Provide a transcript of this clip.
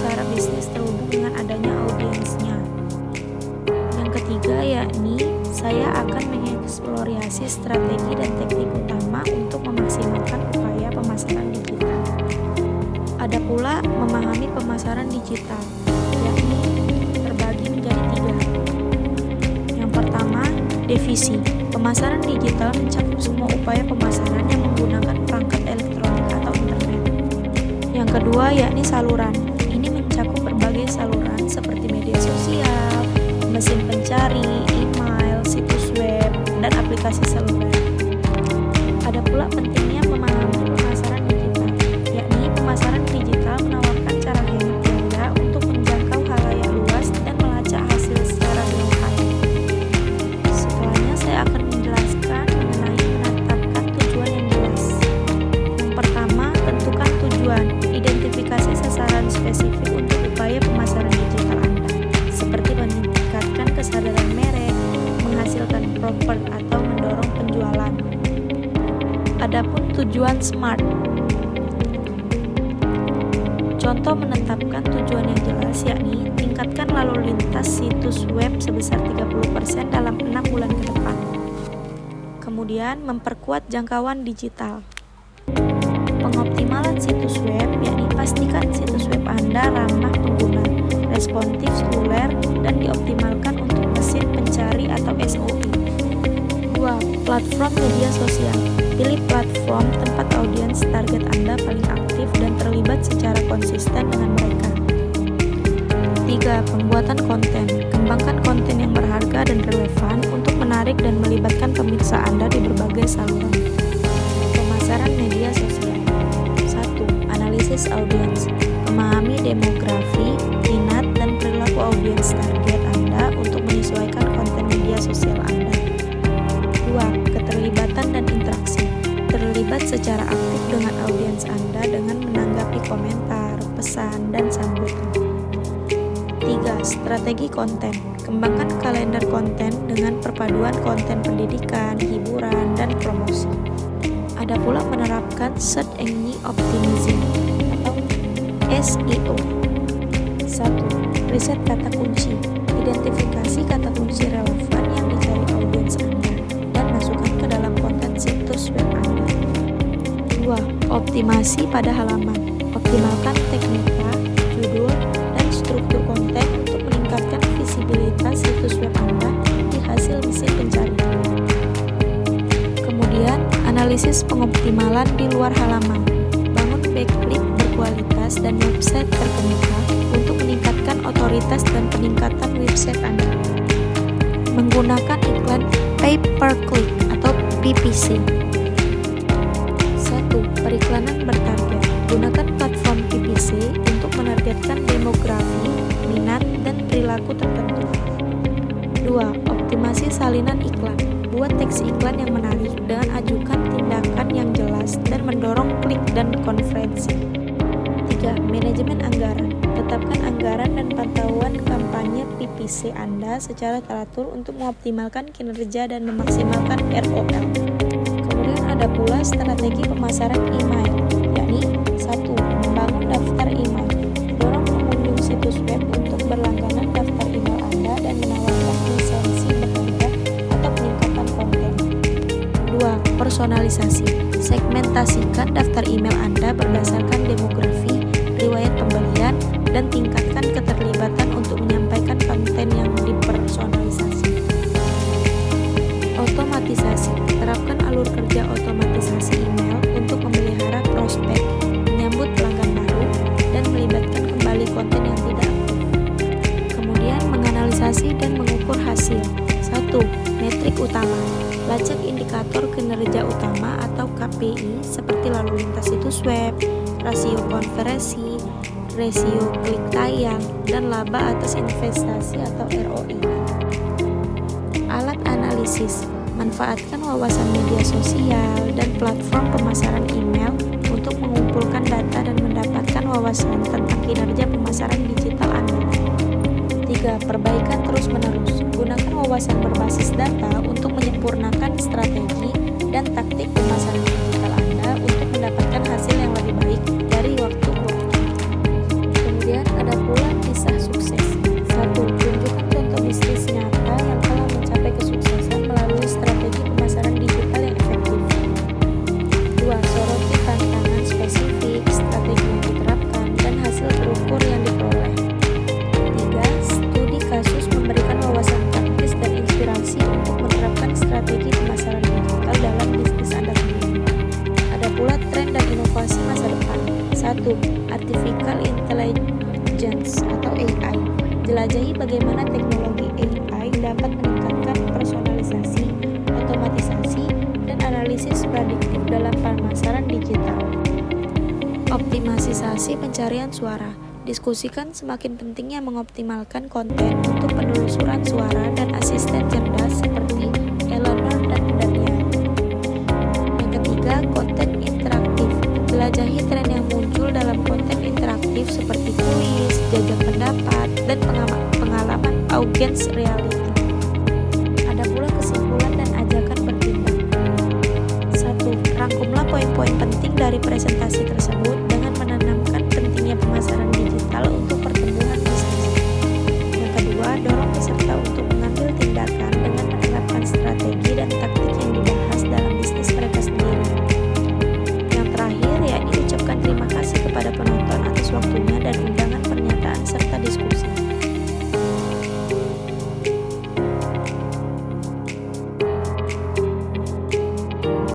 cara bisnis terhubung dengan adanya audiensnya. Yang ketiga yakni saya akan mengeksplorasi strategi dan teknik utama untuk memaksimalkan upaya pemasaran digital. Ada pula memahami pemasaran digital, yakni terbagi menjadi 3. Yang pertama, divisi. Pemasaran digital mencakup semua upaya pemasaran yang menggunakan perangkat elektronik atau internet. Yang kedua yakni saluran. Ini mencakup berbagai saluran seperti media sosial, mesin pencari, email, situs web, dan aplikasi seluler. Ada pula pentingnya memahami pemasaran digital, yakni pemasaran digital menawarkan cara hemat biaya untuk menjangkau khalayak luas dan melacak hasil secara real time. Setelahnya saya akan menjelaskan mengenai menetapkan tujuan yang jelas. Yang pertama, tentukan tujuan. Identifikasi sasaran spesifik untuk upaya pemasaran digital Anda, seperti meningkatkan kesadaran merek, menghasilkan profit atau mendorong penjualan. Adapun tujuan SMART. Contoh menetapkan tujuan yang jelas yakni tingkatkan lalu lintas situs web sebesar 30% dalam 6 bulan ke depan. Kemudian memperkuat jangkauan digital. Pengoptimalan situs web yakni pastikan situs web Anda ramah pengguna, responsif seluler, dan dioptimalkan untuk mesin pencari atau SOI. 2. Platform media sosial. Pilih platform tempat audiens target Anda paling aktif dan terlibat secara konsisten dengan mereka. 3. Pembuatan konten. Kembangkan konten yang berharga dan relevan untuk menarik dan melibatkan pemirsa Anda di berbagai saluran. Pemasaran media sosial. 1. Analisis audiens. Memahami demografi, minat, dan perilaku audiens target Anda untuk menyesuaikan konten media sosial Anda. 2. Keterlibatan dan interaksi. Terlibat secara aktif dengan audiens Anda dengan menanggapi komentar, pesan, dan sambutan. 3. Strategi konten. Kembangkan kalender konten dengan perpaduan konten pendidikan, hiburan, dan promosi. Ada pula menerapkan Search Engine Optimization atau SEO. 1. Riset kata kunci. Identifikasi kata kunci relevan yang dicari audiens Anda dan masukkan ke dalam konten situs web Anda. 2. Optimasi pada halaman. Optimalkan teknika, judul, dan struktur konten untuk meningkatkan visibilitas situs web Anda di hasil mesin pencarian. Kemudian, analisis pengoptimalan di luar halaman. Bangun backlink berkualitas dan website terkemuka untuk meningkatkan otoritas dan peningkatan website Anda. Menggunakan iklan pay per click atau PPC. 1. Periklanan bertarget. Gunakan platform PPC untuk menargetkan demografi, minat, dan perilaku tertentu. 2. Optimasi salinan iklan. Buat teks iklan yang menarik dengan ajukan tindakan yang jelas dan mendorong klik dan konversi. 3. Manajemen anggaran. Tetapkan anggaran dan pantauan kampanye PPC Anda secara teratur untuk mengoptimalkan kinerja dan memaksimalkan ROL. Kemudian ada pula strategi pemasaran email, yakni 1. Membangun daftar email. Dorong pengunjung situs web untuk berlangganan daftar email Anda dan menawarkan lisensi berharga atau peningkatan konten. 2. Personalisasi. Segmentasikan daftar email Anda berdasarkan demografi, riwayat pembelian, dan tingkatkan keterlibatan untuk menyampaikan konten yang dipersonalisasi. Otomatisasi. Terapkan alur kerja otomatisasi email untuk memelihara prospek, menyambut pelanggan baru, dan melibatkan kembali konten yang tidak aktif. Kemudian menganalisasi dan mengukur hasil. 1. Metrik utama. Lacak indikator kinerja utama atau KPI seperti lalu lintas situs web, rasio konversi, rasio klik tayang, dan laba atas investasi atau ROI. Alat analisis. Manfaatkan wawasan media sosial dan platform pemasaran email untuk mengumpulkan data dan mendapatkan wawasan tentang kinerja pemasaran digital Anda. 3. Perbaikan terus-menerus. Gunakan wawasan berbasis data untuk menyempurnakan strategi dan taktik pemasaran digital Anda untuk mendapatkan hasil yang lebih baik dari waktu ke waktu. Kemudian ada Intelligence atau AI. Jelajahi bagaimana teknologi AI dapat meningkatkan personalisasi, otomatisasi, dan analisis prediktif dalam pemasaran digital. Optimalisasi pencarian suara. Diskusikan semakin pentingnya mengoptimalkan konten untuk penelusuran suara dan asisten cerdas seperti Eleanor dan Daniel. Yang ketiga, konten interaktif. Jelajahi tren yang muncul dalam konten interaktif seperti kuis, jajak pendapat, dan pengalaman augmented reality. Ada pula kesimpulan dan ajakan bertindak. 1. Rangkumlah poin-poin penting dari presentasi tersebut